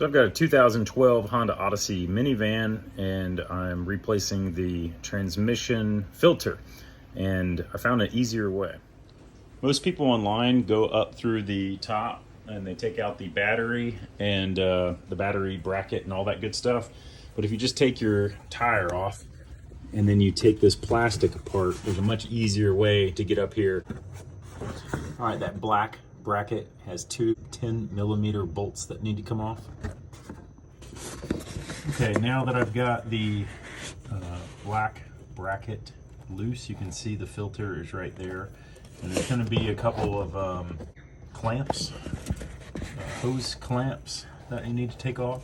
So I've got a 2012 Honda Odyssey minivan, and I'm replacing the transmission filter, and I found an easier way. Most people online go up through the top and they take out the battery and the battery bracket and all that good stuff. But if you just take your tire off and then you take this plastic apart, there's a much easier way to get up here. All right, that black bracket has two 10mm bolts that need to come off. Okay, now that I've got the black bracket loose, you can see the filter is right there. And there's going to be a couple of clamps, hose clamps that you need to take off.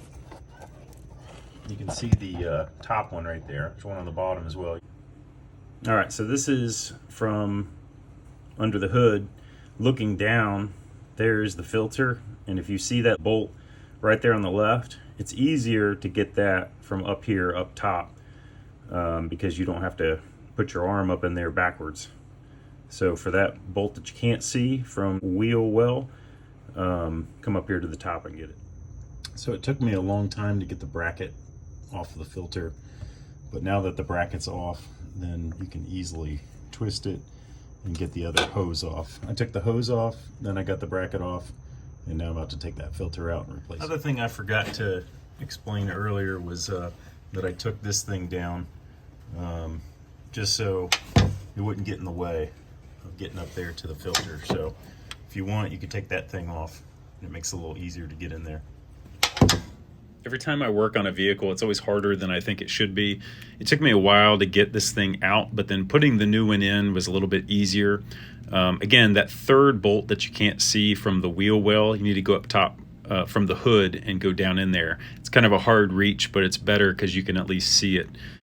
You can see the top one right there. There's one on the bottom as well. All right, so this is from under the hood. Looking down, there's the filter. And if you see that bolt right there on the left, it's easier to get that from up here, up top, because you don't have to put your arm up in there backwards. So for that bolt that you can't see from wheel well, come up here to the top and get it. So it took me a long time to get the bracket off of the filter, but now that the bracket's off, then you can easily twist it and get the other hose off. I took the hose off, then I got the bracket off, and now I'm about to take that filter out and replace it. Other thing I forgot to explain earlier was that I took this thing down just so it wouldn't get in the way of getting up there to the filter. So if you want, you can take that thing off. It makes it a little easier to get in there. Every time I work on a vehicle, it's always harder than I think it should be. It took me a while to get this thing out, but then putting the new one in was a little bit easier. Again, that third bolt that you can't see from the wheel well, you need to go up top from the hood and go down in there. It's kind of a hard reach, but it's better because you can at least see it.